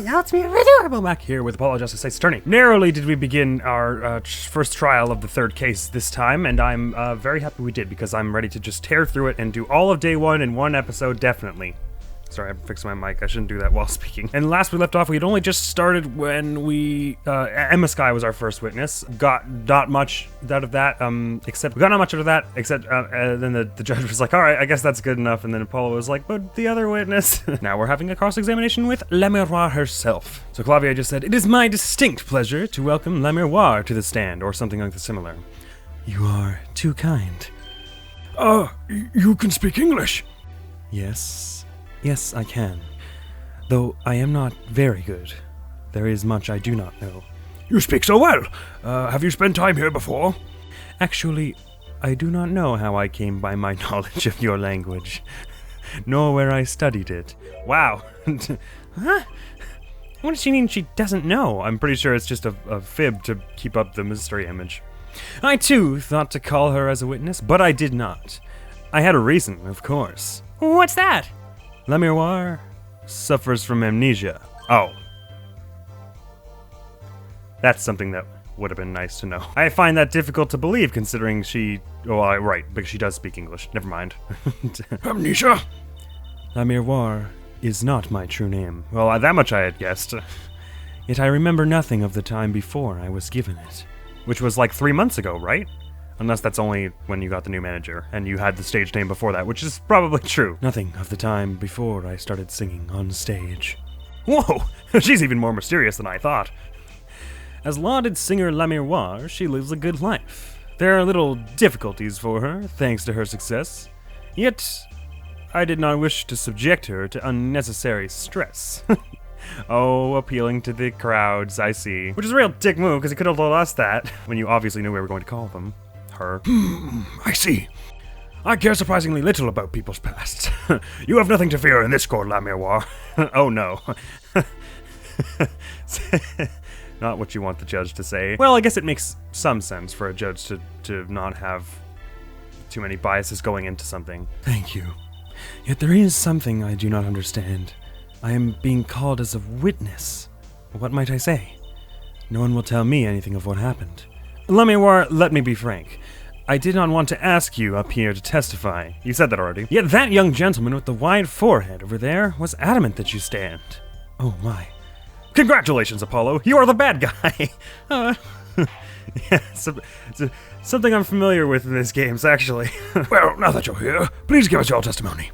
now it's me, Admiral, back here with Apollo Justice Attorney. Narrowly did we begin our first trial of the third case this time, and I'm very happy we did, because I'm ready to just tear through it and do all of day one in one episode, definitely. Sorry, I'm fixing my mic. I shouldn't do that while speaking. And last we left off, we had only just started when we... Emma Skye was our first witness. Got not much out of that, except then the judge was like, all right, I guess that's good enough. And then Apollo was like, but the other witness... Now we're having a cross-examination with La Miroir herself. So Clavier just said, it is my distinct pleasure to welcome La Miroir to the stand, or something like the similar. You are too kind. You can speak English? Yes, I can. Though I am not very good. There is much I do not know. You speak so well. Have you spent time here before? Actually, I do not know how I came by my knowledge of your language, nor where I studied it. Wow. Huh? What does she mean she doesn't know? I'm pretty sure it's just a fib to keep up the mystery image. I, too, thought to call her as a witness, but I did not. I had a reason, of course. What's that? La Miroir suffers from amnesia. Oh. That's something that would have been nice to know. I find that difficult to believe, considering she... Oh, right, because she does speak English. Never mind. Amnesia? La Miroir is not my true name. Well, that much I had guessed. Yet I remember nothing of the time before I was given it. Which was like 3 months ago, right? Unless that's only when you got the new manager, and you had the stage name before that, which is probably true. Nothing of the time before I started singing on stage. Whoa! She's even more mysterious than I thought. As lauded singer La Miroir, she lives a good life. There are little difficulties for her, thanks to her success. Yet, I did not wish to subject her to unnecessary stress. Oh, appealing to the crowds, I see. Which is a real dick move, because he could have told us that, when you obviously knew we were going to call them. Her. I see. I care surprisingly little about people's pasts. You have nothing to fear in this court, La Miroir. Oh no. Not what you want the judge to say. Well, I guess it makes some sense for a judge to not have too many biases going into something. Thank you. Yet there is something I do not understand. I am being called as a witness. What might I say? No one will tell me anything of what happened. La Miroir, let me be frank. I did not want to ask you up here to testify. You said that already. Yet that young gentleman with the wide forehead over there was adamant that you stand. Oh my. Congratulations, Apollo. You are the bad guy. Yeah, something I'm familiar with in these games, actually. Well, now that you're here, please give us your testimony.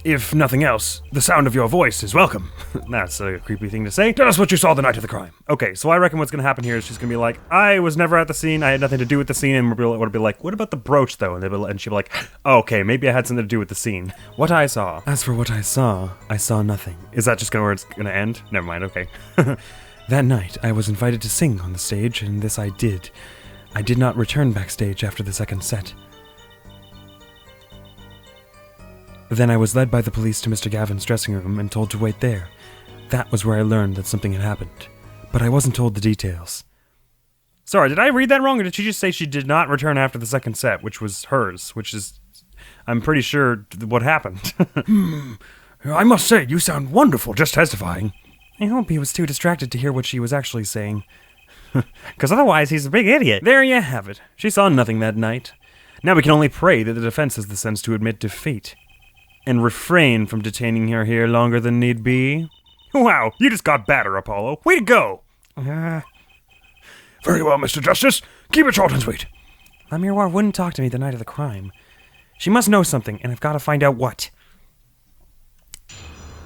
If nothing else, the sound of your voice is welcome. That's a creepy thing to say. Tell us what you saw the night of the crime. Okay, so I reckon what's going to happen here is she's going to be like, I was never at the scene, I had nothing to do with the scene, and we'll be like, what about the brooch, though? And she'll be like, oh, okay, maybe I had something to do with the scene. What I saw. As for what I saw nothing. Is that just where it's going to end? Never mind, okay. That night, I was invited to sing on the stage, and this I did. I did not return backstage after the second set. Then I was led by the police to Mr. Gavin's dressing room and told to wait there. That was where I learned that something had happened. But I wasn't told the details. Sorry, did I read that wrong, or did she just say she did not return after the second set, which was hers, which is, I'm pretty sure, what happened. I must say, you sound wonderful just testifying. I hope he was too distracted to hear what she was actually saying. Because otherwise, he's a big idiot. There you have it. She saw nothing that night. Now we can only pray that the defense has the sense to admit defeat. And refrain from detaining her here longer than need be. Wow, you just got better, Apollo. Way to go! Very well, Mr. Justice. Keep it short and sweet. La Miroir wouldn't talk to me the night of the crime. She must know something, and I've got to find out what.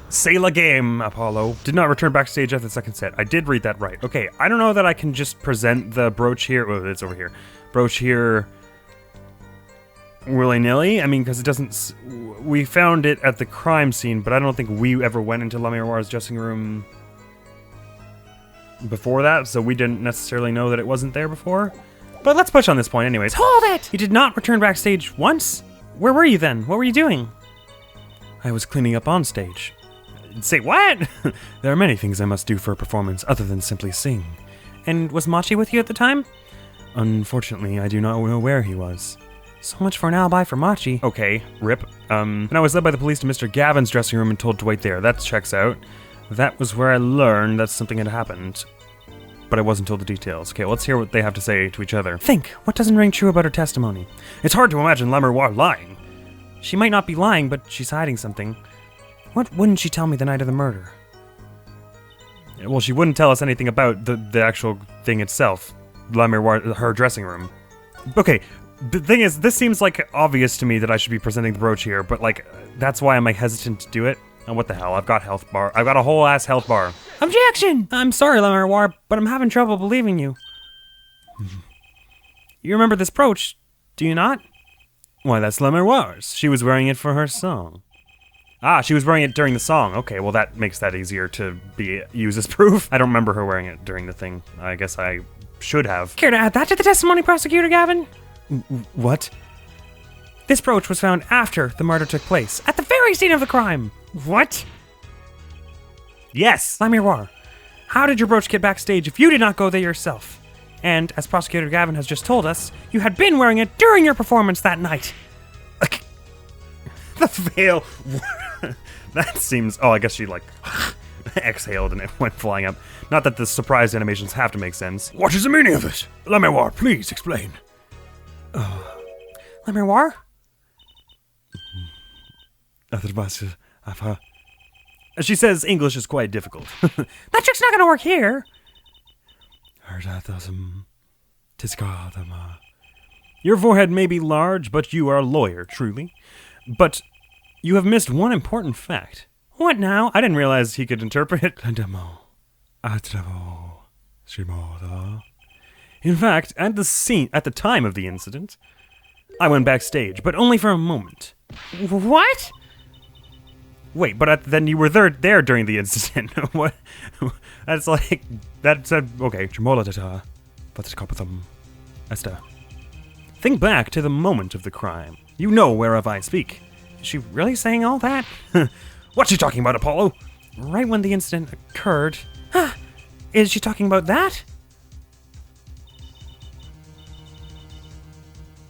Say la game, Apollo. Did not return backstage after the second set. I did read that right. Okay, I don't know that I can just present the brooch here. Oh, it's over here. Brooch here willy-nilly. I mean, because it doesn't... We found it at the crime scene, but I don't think we ever went into La Miroir's dressing room before that, so we didn't necessarily know that it wasn't there before. But let's push on this point anyways. Hold it! You did not return backstage once? Where were you then? What were you doing? I was cleaning up on stage. Say what? There are many things I must do for a performance other than simply sing. And was Machi with you at the time? Unfortunately, I do not know where he was. So much for an alibi for Machi. Okay, rip. And I was led by the police to Mr. Gavin's dressing room and told to wait there. That checks out. That was where I learned that something had happened. But I wasn't told the details. Okay, let's hear what they have to say to each other. Think, what doesn't ring true about her testimony? It's hard to imagine La Miroir lying. She might not be lying, but she's hiding something. What wouldn't she tell me the night of the murder? Well, she wouldn't tell us anything about the actual thing itself. La Miroir, her dressing room. Okay, the thing is, this seems like obvious to me that I should be presenting the brooch here, but like, that's why I'm like hesitant to do it. And what the hell, I've got health bar. I've got a whole ass health bar. Objection! I'm sorry, La Miroir, but I'm having trouble believing you. You remember this brooch, do you not? Why, that's La Miroir's. She was wearing it for her song. Ah, she was wearing it during the song. Okay, well that makes that easier to be used as proof. I don't remember her wearing it during the thing. I guess I should have. Care to add that to the testimony, Prosecutor Gavin? What? This brooch was found after the murder took place, at the very scene of the crime. What? Yes! La Miroir, how did your brooch get backstage if you did not go there yourself? And, as Prosecutor Gavin has just told us, you had been wearing it during your performance that night. The veil. That seems... Oh, I guess she, like, exhaled and it went flying up. Not that the surprise animations have to make sense. What is the meaning of this? La Miroir, please explain. La Miroir? She says English is quite difficult. That trick's not gonna work here. Your forehead may be large, but you are a lawyer, truly. But you have missed one important fact. What now? I didn't realize he could interpret it. In fact, at the time of the incident, I went backstage, but only for a moment. What? Wait, but then you were there during the incident. What? That's like... That's... okay. Think back to the moment of the crime. You know whereof I speak. Is she really saying all that? What's she talking about, Apollo? Right when the incident occurred. Is she talking about that?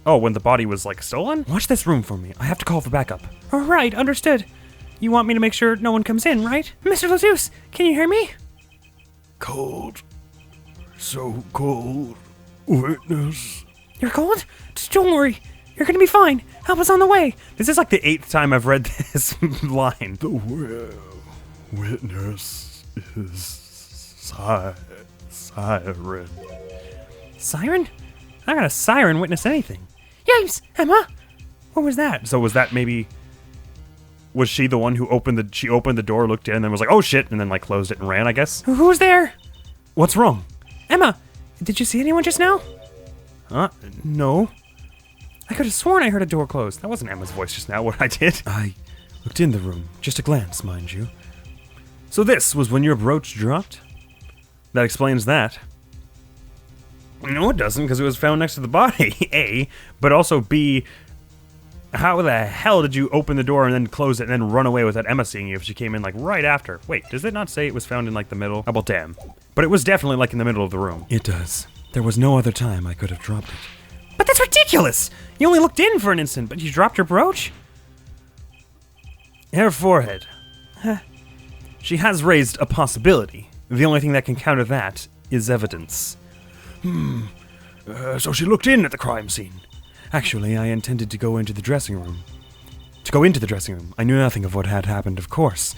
Oh, when the body was, like, stolen? Watch this room for me. I have to call for backup. All right, understood. You want me to make sure no one comes in, right? Mr. Latus, can you hear me? Cold. So cold. Witness. You're cold? Just don't worry. You're gonna be fine. Help us on the way. This is like the 8th time I've read this line. The witness is siren. Siren? I got a siren witness anything. Yipes, Emma! What was that? So was that maybe... Was she the one who opened the door, looked in, and then was like, oh shit, and then like closed it and ran, I guess? Who's there? What's wrong? Emma, did you see anyone just now? No. I could have sworn I heard a door close. That wasn't Emma's voice just now, what I did. I looked in the room, just a glance, mind you. So this was when your brooch dropped? That explains that. No, it doesn't, because it was found next to the body, A, but also B, how the hell did you open the door and then close it and then run away without Emma seeing you if she came in, like, right after? Wait, does it not say it was found in, like, the middle? Oh, well, damn. But it was definitely, like, in the middle of the room. It does. There was no other time I could have dropped it. But that's ridiculous! You only looked in for an instant, but you dropped your brooch? Her forehead. She has raised a possibility. The only thing that can counter that is evidence. So she looked in at the crime scene. Actually, I intended to go into the dressing room. I knew nothing of what had happened, of course.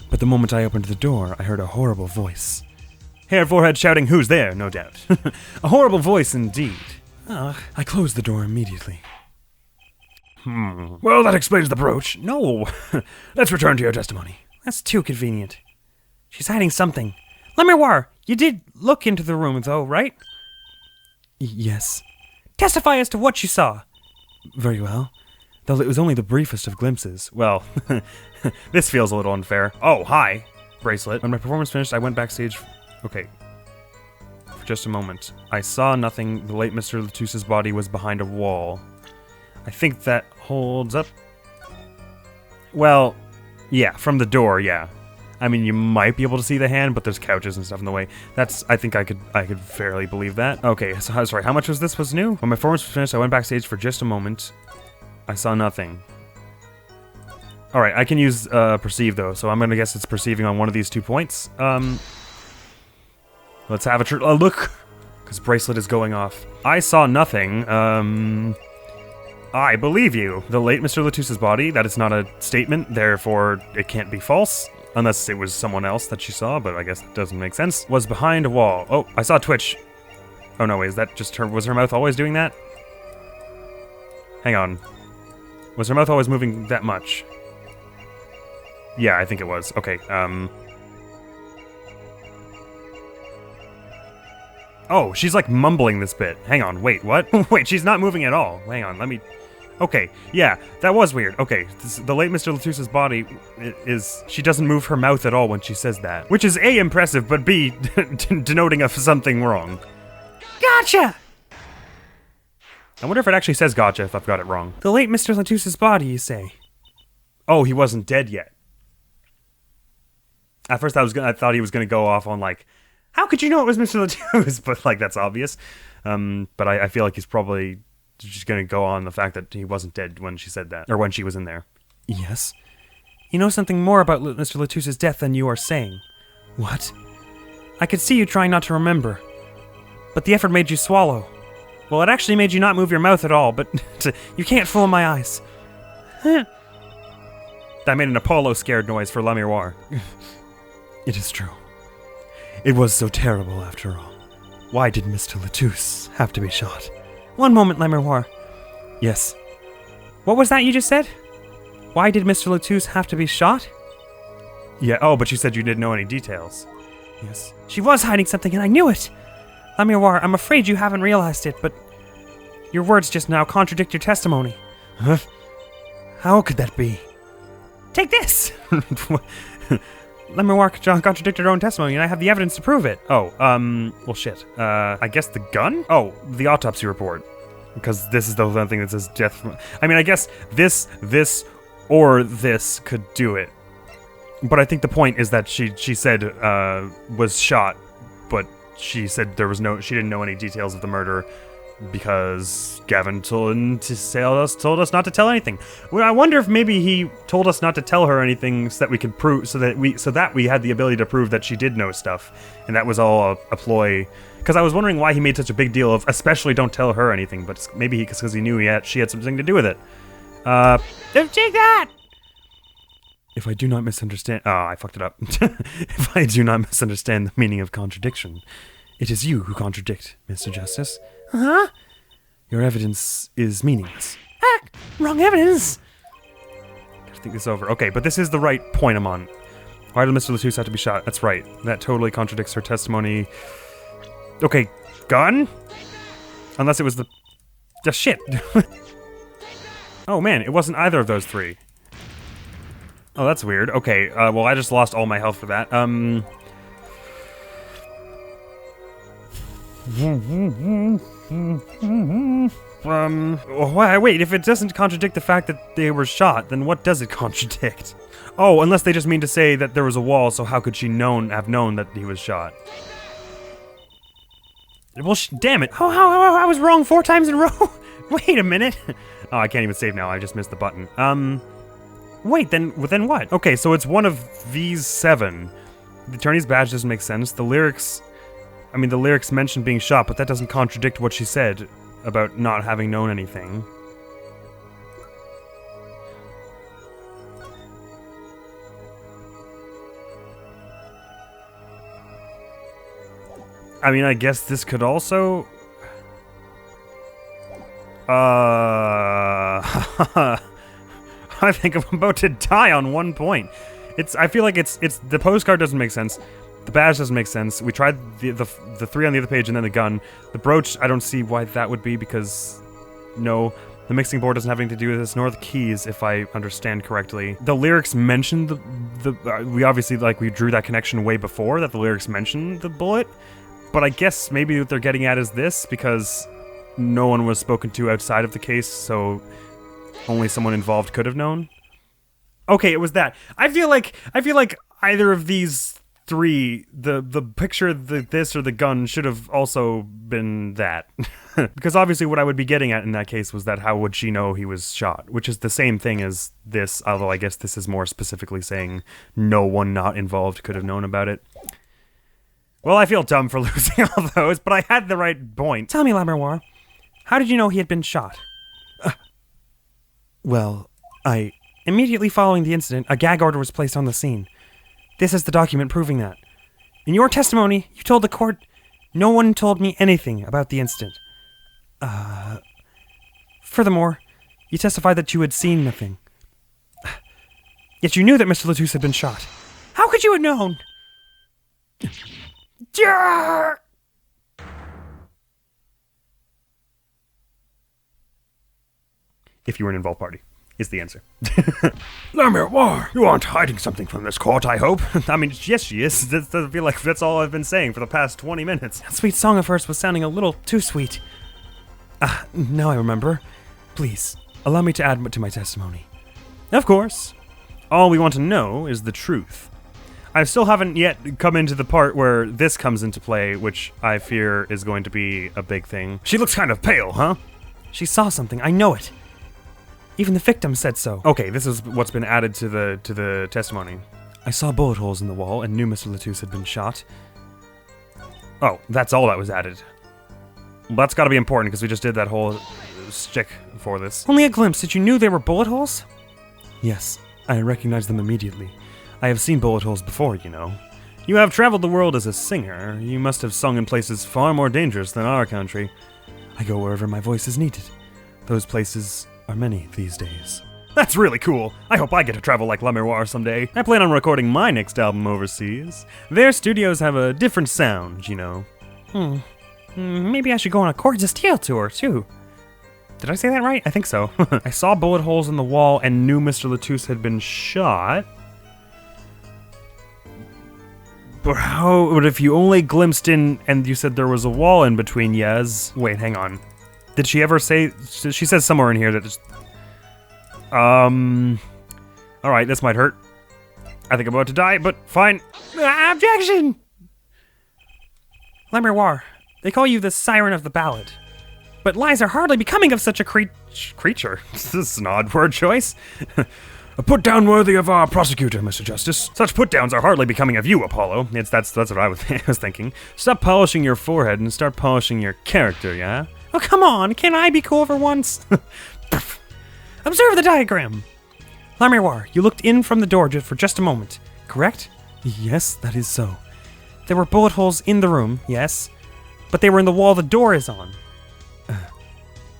But the moment I opened the door, I heard a horrible voice. Hair forehead shouting, who's there, no doubt. A horrible voice indeed. I closed the door immediately. Well, that explains the brooch. No. Let's return to your testimony. That's too convenient. She's hiding something. La Miroir, you did look into the room, though, right? Yes. Testify as to what you saw. Very well. Though it was only the briefest of glimpses. Well, this feels a little unfair. Oh, hi. Bracelet. When my performance finished, I went backstage. Okay. For just a moment. I saw nothing. The late Mr. Latus's body was behind a wall. I think that holds up. Well, yeah, from the door, yeah. I mean, you might be able to see the hand, but there's couches and stuff in the way. I think I could fairly believe that. Okay, so sorry, how much was this was new? When my performance was finished, I went backstage for just a moment. I saw nothing. Alright, I can use perceive though, so I'm gonna guess it's perceiving on one of these 2 points. Let's have a look, because bracelet is going off. I saw nothing. I believe you. The late Mr. Latusse's body, that is not a statement, therefore it can't be false. Unless it was someone else that she saw, but I guess that doesn't make sense. Was behind a wall. Oh, I saw Twitch. Oh no, wait, is that just her? Was her mouth always doing that? Hang on. Was her mouth always moving that much? Yeah, I think it was. Okay, Oh, she's like mumbling this bit. Hang on, wait, what? Wait, she's not moving at all. Hang on, let me... Okay, yeah, that was weird. Okay, the late Mr. Latusse's body is... She doesn't move her mouth at all when she says that. Which is A, impressive, but B, denoting of something wrong. Gotcha! I wonder if it actually says gotcha if I've got it wrong. The late Mr. Latusse's body, you say? Oh, he wasn't dead yet. At first I thought he was gonna go off on like, how could you know it was Mr. Latouche? But like, that's obvious. But I feel like he's probably just gonna go on the fact that he wasn't dead when she said that, or when she was in there. Yes? You know something more about Mr. Latusse's death than you are saying. What? I could see you trying not to remember. But the effort made you swallow. Well, it actually made you not move your mouth at all, but you can't fool my eyes. That made an Apollo scared noise for La Miroir. It is true. It was so terrible after all. Why did Mr. Latouche have to be shot? One moment, La Miroir. Yes. What was that you just said? Why did Mr. Latouche have to be shot? Yeah, oh, but you said you didn't know any details. Yes. She was hiding something and I knew it! La Miroir, I'm afraid you haven't realized it, but your words just now contradict your testimony. Huh? How could that be? Take this! La Miroir contradicted her own testimony, and I have the evidence to prove it. Oh, well shit. I guess the gun? Oh, the autopsy report. Because this is the one thing that says death from... I mean, I guess this, or this could do it. But I think the point is that she said, was shot, but she said there was she didn't know any details of the murder because Gavin told us not to tell anything. Well, I wonder if maybe he told us not to tell her anything so that we could prove, so that we had the ability to prove that she did know stuff, and that was all a ploy. Because I was wondering why he made such a big deal of, especially don't tell her anything, but maybe because he knew she had something to do with it. Take that! If I do not misunderstand... Oh, I fucked it up. If I do not misunderstand the meaning of contradiction, it is you who contradict, Mr. Justice. Huh? Your evidence is meaningless. Heck! Wrong evidence! Gotta think this over. Okay, but this is the right point I'm on. Why did Mr. Latouche have to be shot? That's right. That totally contradicts her testimony. Okay, gun? Unless it was the shit. Oh man, it wasn't either of those three. Oh, that's weird. Okay, well, I just lost all my health for that. Wait, if it doesn't contradict the fact that they were shot, then what does it contradict? Oh, unless they just mean to say that there was a wall, so how could she have known that he was shot? Well, damn it. Oh, I was wrong 4 times in a row. Wait a minute. Oh, I can't even save now. I just missed the button. Wait, then what? Okay, so it's one of these 7. The attorney's badge doesn't make sense. The lyrics mention being shot, but that doesn't contradict what she said about not having known anything. I mean, I guess this could also... I think I'm about to die on 1 point. I feel like it's the postcard doesn't make sense. The badge doesn't make sense. We tried the 3 on the other page and then the gun. The brooch, I don't see why that would be because no, the mixing board doesn't have anything to do with this, nor the keys, if I understand correctly. The lyrics mentioned we obviously we drew that connection way before that the lyrics mentioned the bullet, but I guess maybe what they're getting at is this because no one was spoken to outside of the case, so only someone involved could have known. Okay, it was that. I feel like either of these 3, the picture, this or the gun should have also been that. Because obviously what I would be getting at in that case was that how would she know he was shot? Which is the same thing as this, although I guess this is more specifically saying no one not involved could have known about it. Well, I feel dumb for losing all those, but I had the right point. Tell me, Lammermoir, how did you know he had been shot? Well, immediately following the incident, a gag order was placed on the scene. This is the document proving that. In your testimony, you told the court, no one told me anything about the incident. Furthermore, you testified that you had seen nothing. Yet you knew that Mr. Latouche had been shot. How could you have known? If you were an involved party, is the answer. Lammermoir, you aren't hiding something from this court, I hope. I mean, yes, she is. I feel like that's all I've been saying for the past 20 minutes. That sweet song of hers was sounding a little too sweet. Now I remember. Please, allow me to add to my testimony. Of course. All we want to know is the truth. I still haven't yet come into the part where this comes into play, which I fear is going to be a big thing. She looks kind of pale, huh? She saw something, I know it. Even the victim said so. Okay, this is what's been added to the testimony. I saw bullet holes in the wall and knew Mr. Latouche had been shot. Oh, that's all that was added. Well, that's gotta be important because we just did that whole stick for this. Only a glimpse. Did you knew they were bullet holes? Yes, I recognized them immediately. I have seen bullet holes before, you know. You have traveled the world as a singer. You must have sung in places far more dangerous than our country. I go wherever my voice is needed. Those places are many these days. That's really cool. I hope I get to travel like Lammermoir someday. I plan on recording my next album overseas. Their studios have a different sound, you know. Maybe I should go on a Chords of Steel tour, too. Did I say that right? I think so. I saw bullet holes in the wall and knew Mr. Latouche had been shot. But how would if you only glimpsed in and you said there was a wall in between, yes? Wait, hang on. Did she ever say... She says somewhere in here that... Alright, this might hurt. I think I'm about to die, but fine. Objection! Lammermoir, they call you the siren of the ballad. But lies are hardly becoming of such a creature. This is an odd word choice. A put-down worthy of our prosecutor, Mr. Justice. Such put-downs are hardly becoming of you, Apollo. That's what I was thinking. Stop polishing your forehead and start polishing your character, yeah? Oh, come on. Can I be cool for once? Observe the diagram. Lammermoir, you looked in from the door for just a moment, correct? Yes, that is so. There were bullet holes in the room, yes, but they were in the wall the door is on.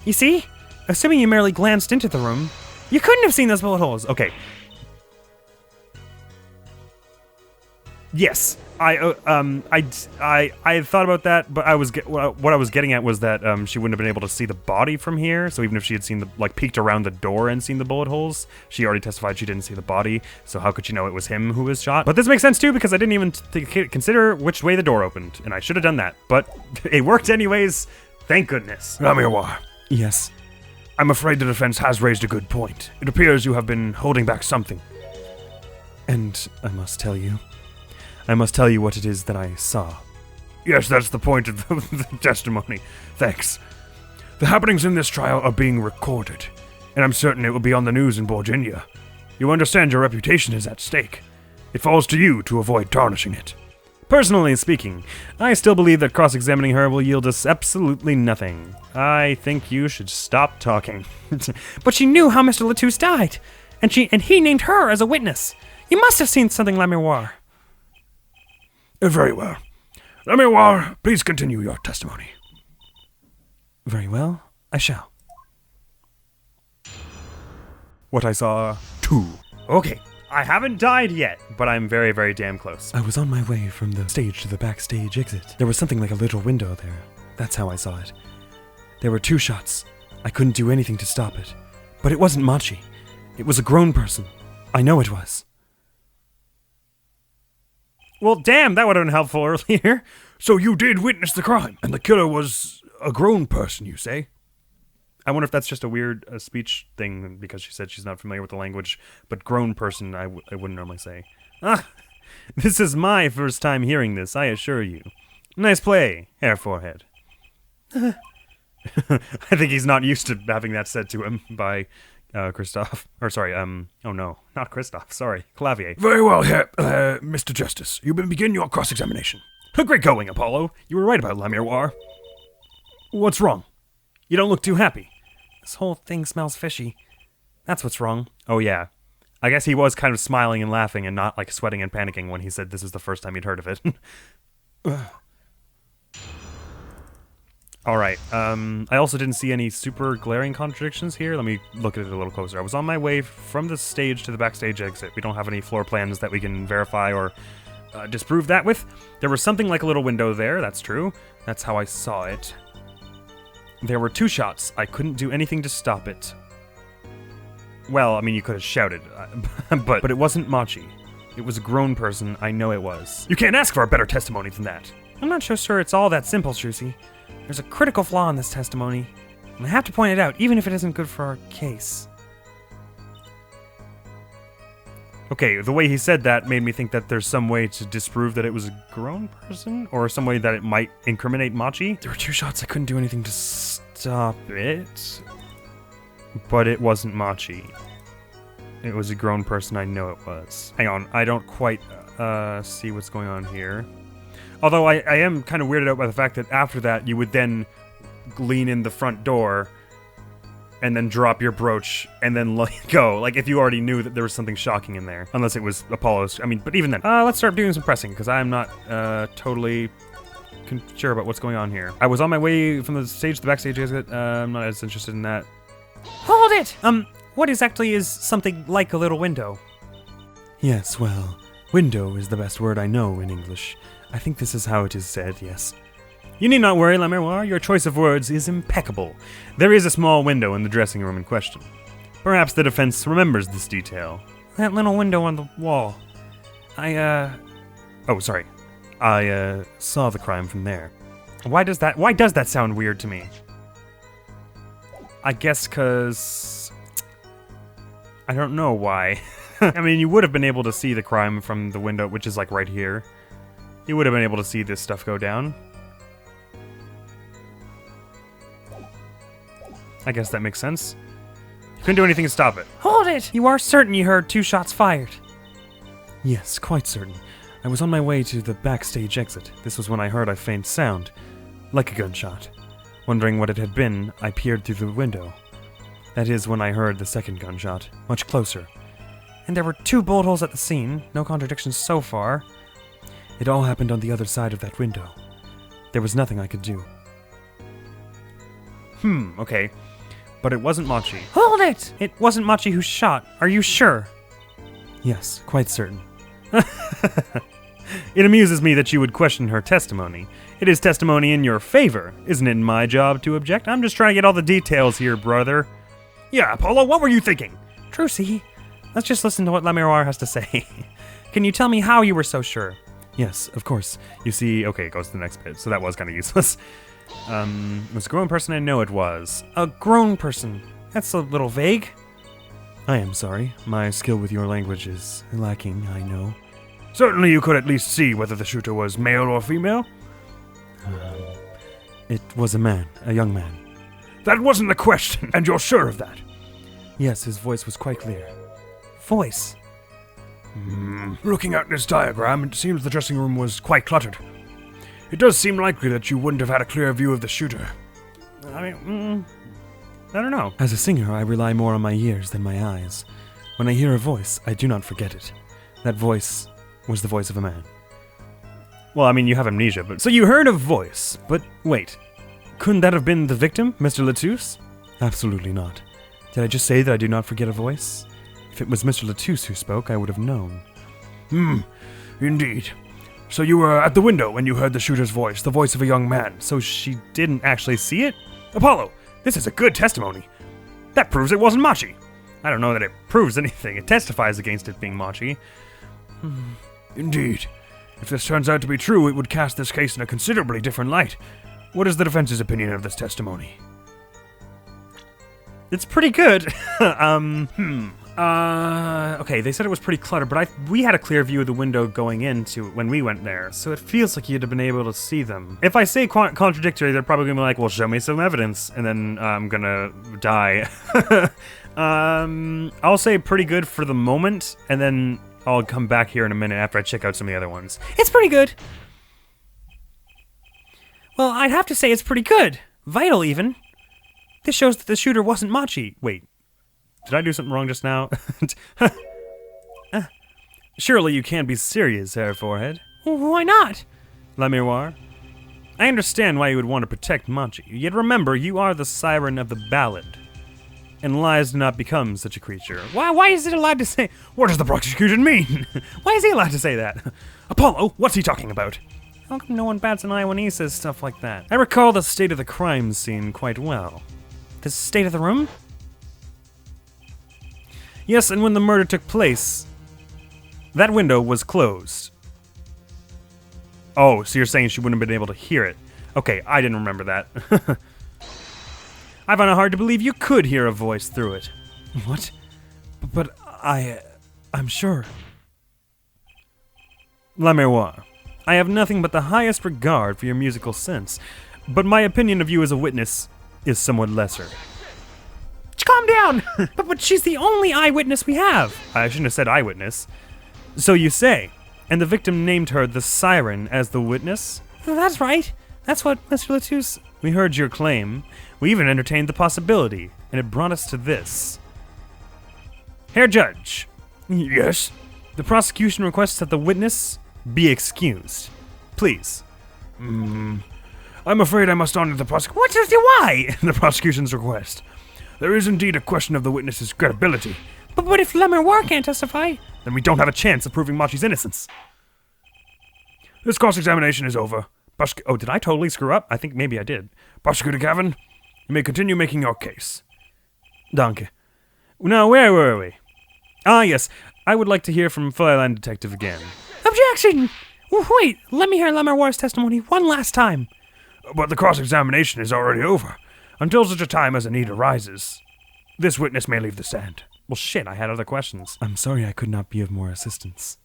You see? Assuming you merely glanced into the room, you couldn't have seen those bullet holes. Okay. Yes, I thought about that, but what I was getting at was that she wouldn't have been able to see the body from here. So even if she had seen peeked around the door and seen the bullet holes, she already testified she didn't see the body. So how could she know it was him who was shot? But this makes sense too because I didn't even consider which way the door opened, and I should have done that. But it worked anyways. Thank goodness. Lammermoir. Yes. I'm afraid the defense has raised a good point. It appears you have been holding back something. And I must tell you what it is that I saw. Yes, that's the point of the testimony. Thanks. The happenings in this trial are being recorded, and I'm certain it will be on the news in Virginia. You understand your reputation is at stake. It falls to you to avoid tarnishing it. Personally speaking, I still believe that cross-examining her will yield us absolutely nothing. I think you should stop talking. But she knew how Mr. Latouche died, and he named her as a witness. You must have seen something, Lammermoir. Very well. Lammermoir, please continue your testimony. Very well, I shall. What I saw, too. Okay, I haven't died yet, but I'm very, very damn close. I was on my way from the stage to the backstage exit. There was something like a little window there. That's how I saw it. There were 2 shots. I couldn't do anything to stop it. But it wasn't Machi. It was a grown person. I know it was. Well, damn, that would have been helpful earlier. So you did witness the crime, and the killer was a grown person, you say? I wonder if that's just a weird speech thing, because she said she's not familiar with the language, but grown person I wouldn't normally say. This is my first time hearing this, I assure you. Nice play, Hair Forehead. I think he's not used to having that said to him by Christoph. Or sorry, oh no, not Christoph, sorry, Clavier. Very well, Mr. Justice. You may begin your cross-examination. Great going, Apollo. You were right about La Miroir. What's wrong? You don't look too happy. This whole thing smells fishy. That's what's wrong. Oh yeah. I guess he was kind of smiling and laughing and not like sweating and panicking when he said this was the first time he'd heard of it. Alright, I also didn't see any super glaring contradictions here. Let me look at it a little closer. I was on my way from the stage to the backstage exit. We don't have any floor plans that we can verify or disprove that with. There was something like a little window there, that's true. That's how I saw it. There were 2 shots. I couldn't do anything to stop it. Well, I mean, you could have shouted, but it wasn't Machi. It was a grown person, I know it was. You can't ask for a better testimony than that. I'm not so sure it's all that simple, Trucy. There's a critical flaw in this testimony, and I have to point it out, even if it isn't good for our case. Okay, the way he said that made me think that there's some way to disprove that it was a grown person, or some way that it might incriminate Machi. There were 2 shots, I couldn't do anything to stop it. But it wasn't Machi. It was a grown person, I know it was. Hang on, I don't quite see what's going on here. Although I am kind of weirded out by the fact that after that, you would then lean in the front door and then drop your brooch and then let go. Like, if you already knew that there was something shocking in there. Unless it was Apollo's. I mean, but even then. Let's start doing some pressing, because I'm not totally sure about what's going on here. I was on my way from the stage to the backstage exit. I'm not as interested in that. Hold it! What exactly is something like a little window? Yes, well, window is the best word I know in English. I think this is how it is said, yes. You need not worry, La Miroir. Your choice of words is impeccable. There is a small window in the dressing room in question. Perhaps the defense remembers this detail. That little window on the wall. Oh, sorry. I saw the crime from there. Why does that sound weird to me? I guess 'cause I don't know why. I mean, you would have been able to see the crime from the window, which is like right here. You would have been able to see this stuff go down. I guess that makes sense. You couldn't do anything to stop it. Hold it! You are certain you heard 2 shots fired? Yes, quite certain. I was on my way to the backstage exit. This was when I heard a faint sound, like a gunshot. Wondering what it had been, I peered through the window. That is when I heard the second gunshot, much closer. And there were 2 bullet holes at the scene. No contradictions so far. It all happened on the other side of that window. There was nothing I could do. Okay. But it wasn't Machi. Hold it! It wasn't Machi who shot. Are you sure? Yes, quite certain. It amuses me that you would question her testimony. It is testimony in your favor. Isn't it my job to object? I'm just trying to get all the details here, brother. Yeah, Apollo, what were you thinking? Trucy, let's just listen to what La Miroir has to say. Can you tell me how you were so sure? Yes, of course. You see, okay, it goes to the next bit, so that was kind of useless. It was a grown person, I know it was. A grown person? That's a little vague. I am sorry. My skill with your language is lacking, I know. Certainly you could at least see whether the shooter was male or female. It was a man, a young man. That wasn't the question, and you're sure of that? Yes, his voice was quite clear. Voice? Looking at this diagram, it seems the dressing room was quite cluttered. It does seem likely that you wouldn't have had a clear view of the shooter. I mean, I don't know. As a singer, I rely more on my ears than my eyes. When I hear a voice, I do not forget it. That voice was the voice of a man. Well, I mean, you have amnesia, but... So you heard a voice, but wait. Couldn't that have been the victim, Mr. Latouche? Absolutely not. Did I just say that I do not forget a voice? If it was Mr. Latouche who spoke, I would have known. Indeed. So you were at the window when you heard the shooter's voice, the voice of a young man. So she didn't actually see it? Apollo, this is a good testimony. That proves it wasn't Machi. I don't know that it proves anything. It testifies against it being Machi. Indeed. If this turns out to be true, it would cast this case in a considerably different light. What is the defense's opinion of this testimony? It's pretty good. Okay, they said it was pretty cluttered, but we had a clear view of the window going into when we went there, so it feels like you'd have been able to see them. If I say contradictory, they're probably gonna be like, well, show me some evidence, and then I'm gonna die. I'll say pretty good for the moment, and then I'll come back here in a minute after I check out some of the other ones. It's pretty good. Well, I'd have to say it's pretty good. Vital, even. This shows that the shooter wasn't Machi. Wait. Did I do something wrong just now? Surely you can't be serious, Hair Forehead. Why not? La Miroir, I understand why you would want to protect Machi, yet remember, you are the siren of the ballad. And lies do not become such a creature. Why is it allowed to say... What does the prosecution mean? Why is he allowed to say that? Apollo, what's he talking about? How come no one bats an eye when he says stuff like that? I recall the state of the crime scene quite well. The state of the room? Yes, and when the murder took place, that window was closed. Oh, so you're saying she wouldn't have been able to hear it. Okay, I didn't remember that. I find it hard to believe you could hear a voice through it. What? But I'm sure. La Miroir, I have nothing but the highest regard for your musical sense, but my opinion of you as a witness is somewhat lesser. Calm down! but she's the only eyewitness we have. I shouldn't have said eyewitness. So you say, and the victim named her the Siren as the witness? That's right. That's what Mr. Latouche... We heard your claim. We even entertained the possibility, and it brought us to this. Herr Judge. Yes? The prosecution requests that the witness be excused. Please. I'm afraid I must honor the Why? the prosecution's request. There is indeed a question of the witness's credibility. But if La Miroir can't testify... Then we don't have a chance of proving Machi's innocence. This cross-examination is over. Oh, did I totally screw up? I think maybe I did. Prosecutor Gavin, you may continue making your case. Danke. Now, where were we? Ah, yes. I would like to hear from Fräulein Detective again. Objection! Wait, let me hear La Miroir's testimony one last time. But the cross-examination is already over. Until such a time as a need arises, this witness may leave the stand. Well, shit, I had other questions. I'm sorry I could not be of more assistance.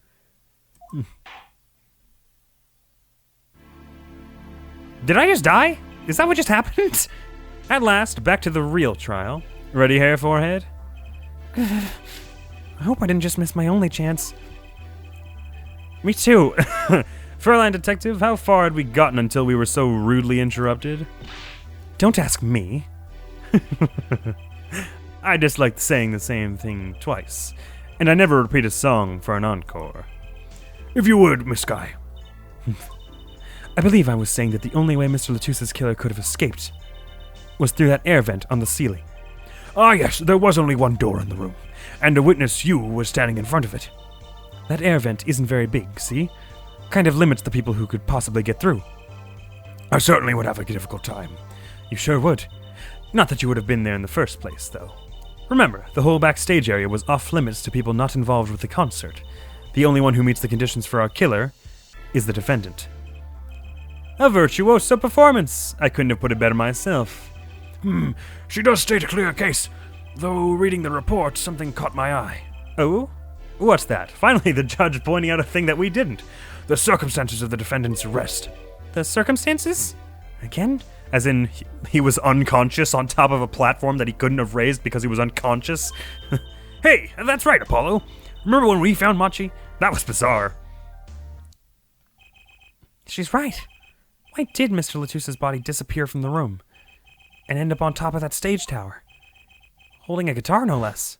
Did I just die? Is that what just happened? At last, back to the real trial. Ready, Hair Forehead? I hope I didn't just miss my only chance. Me too. Fräulein Detective, how far had we gotten until we were so rudely interrupted? Don't ask me. I dislike saying the same thing twice, and I never repeat a song for an encore. If you would, Miss Guy. I believe I was saying that the only way Mr. Latouche's killer could have escaped was through that air vent on the ceiling. Ah, yes, there was only one door in the room, and a witness, you, was standing in front of it. That air vent isn't very big, see? Kind of limits the people who could possibly get through. I certainly would have a difficult time. You sure would. Not that you would have been there in the first place, though. Remember, the whole backstage area was off-limits to people not involved with the concert. The only one who meets the conditions for our killer is the defendant. A virtuoso performance! I couldn't have put it better myself. She does state a clear case, though reading the report, something caught my eye. Oh? What's that? Finally, the judge pointing out a thing that we didn't. The circumstances of the defendant's arrest. The circumstances? Again? As in, he was unconscious on top of a platform that he couldn't have raised because he was unconscious? Hey, that's right, Apollo. Remember when we found Machi? That was bizarre. She's right. Why did Mr. Latouche's body disappear from the room and end up on top of that stage tower? Holding a guitar, no less.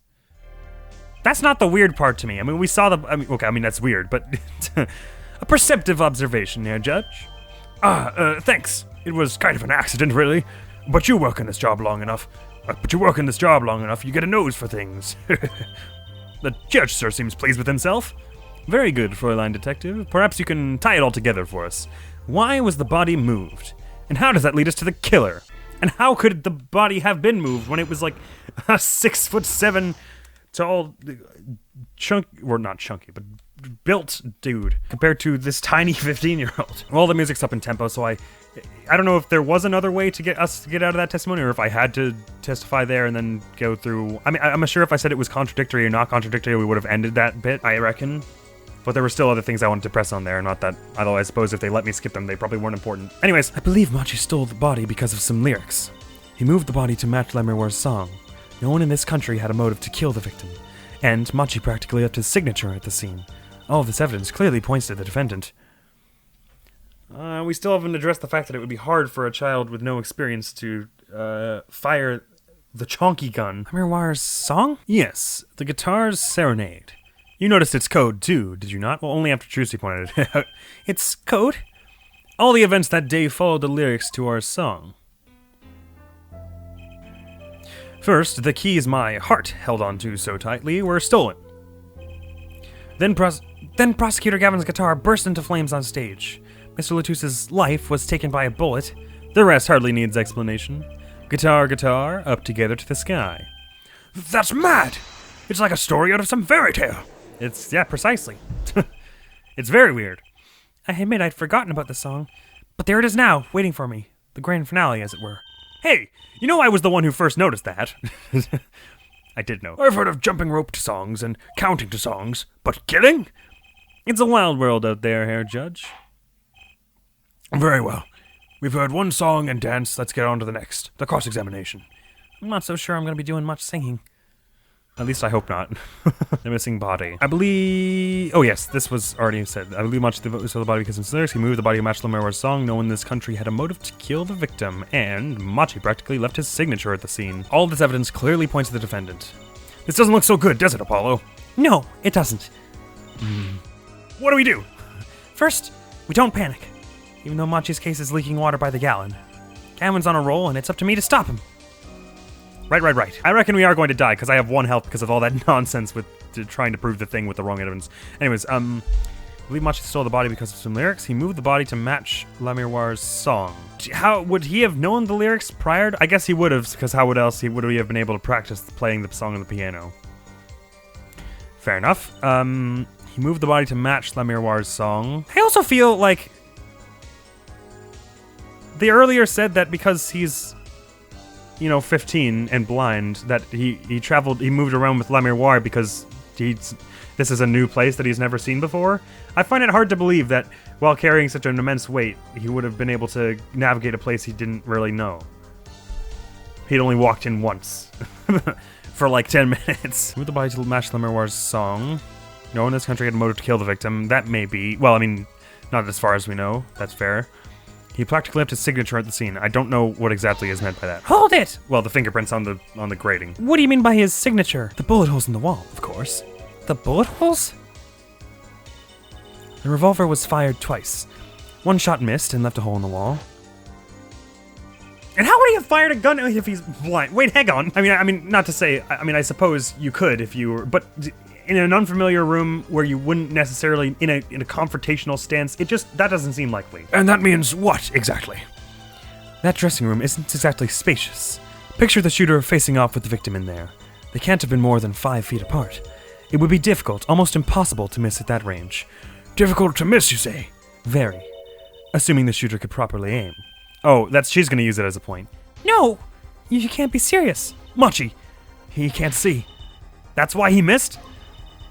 That's not the weird part to me. I mean, we saw the... that's weird, but... a perceptive observation here, Judge. Thanks. It was kind of an accident, really. But you work in this job long enough. You get a nose for things. The judge, sir, seems pleased with himself. Very good, Fräulein Detective. Perhaps you can tie it all together for us. Why was the body moved? And how does that lead us to the killer? And how could the body have been moved when it was like a 6'7" tall, chunky, or not chunky, but built dude compared to this tiny 15-year-old. Well, the music's up in tempo, so I don't know if there was another way to get us to get out of that testimony, or if I had to testify there and then go through. I mean, I'm not sure if I said it was contradictory or not contradictory, we would have ended that bit, I reckon. But there were still other things I wanted to press on there, not that, although I suppose if they let me skip them, they probably weren't important. Anyways, I believe Machi stole the body because of some lyrics. He moved the body to match Lemuel's song. No one in this country had a motive to kill the victim, and Machi practically left his signature at the scene. All of this evidence clearly points to the defendant. We still haven't addressed the fact that it would be hard for a child with no experience to fire the chonky gun. Lemuel's song? Yes, the guitar's serenade. You noticed its code too, did you not? Well, only after Trucy pointed it out. Its code? All the events that day followed the lyrics to our song. First, the keys my heart held onto so tightly were stolen. Then Prosecutor Gavin's guitar burst into flames on stage. Mr. Latusse's life was taken by a bullet. The rest hardly needs explanation. Guitar, guitar, up together to the sky. That's mad! It's like a story out of some fairy tale. Yeah, precisely. It's very weird. I admit I'd forgotten about the song, but there it is now, waiting for me. The grand finale, as it were. Hey, you know I was the one who first noticed that. I did know. I've heard of jumping rope to songs and counting to songs, but killing? It's a wild world out there, Herr Judge. Very well. We've heard one song and dance, let's get on to the next. The cross-examination. I'm not so sure I'm going to be doing much singing. At least I hope not. The missing body. I believe... Oh yes, this was already said. I believe much of the body because of his lyrics. He moved the body to match Lemuel's song. No one in this country had a motive to kill the victim. And Machi practically left his signature at the scene. All of this evidence clearly points to the defendant. This doesn't look so good, does it, Apollo? No, it doesn't. What do we do? First, we don't panic. Even though Machi's case is leaking water by the gallon. Gavin's on a roll, and it's up to me to stop him. Right. I reckon we are going to die, because I have 1 health because of all that nonsense with trying to prove the thing with the wrong evidence. Anyways, I believe Machi stole the body because of some lyrics. He moved the body to match Lemuel's song. How would he have known the lyrics prior? I guess he would have, because how would he have been able to practice playing the song on the piano? Fair enough. He moved the body to match Lemuel's song. I also feel like they earlier said that because he's 15 and blind, that he moved around with Lemuel because this is a new place that he's never seen before. I find it hard to believe that while carrying such an immense weight, he would have been able to navigate a place he didn't really know. He'd only walked in once for like 10 minutes. Moved the body to match Lemuel's song. No one in this country had a motive to kill the victim. That may be, well, I mean, not as far as we know. That's fair. He practically left his signature at the scene. I don't know what exactly is meant by that. Hold it! Well, the fingerprints on the grating. What do you mean by his signature? The bullet holes in the wall, of course. The bullet holes? The revolver was fired twice. One shot missed and left a hole in the wall. And how would he have fired a gun if he's blind? Wait, hang on. I mean, not to say. I suppose you could if you were, but in an unfamiliar room where you wouldn't necessarily in a confrontational stance, that doesn't seem likely. And that means what exactly? That dressing room isn't exactly spacious. Picture the shooter facing off with the victim in there. They can't have been more than 5 feet apart. It would be difficult, almost impossible to miss at that range. Difficult to miss, you say? Very. Assuming the shooter could properly aim. Oh, she's gonna use it as a point. No! You can't be serious. Machi, he can't see. That's why he missed?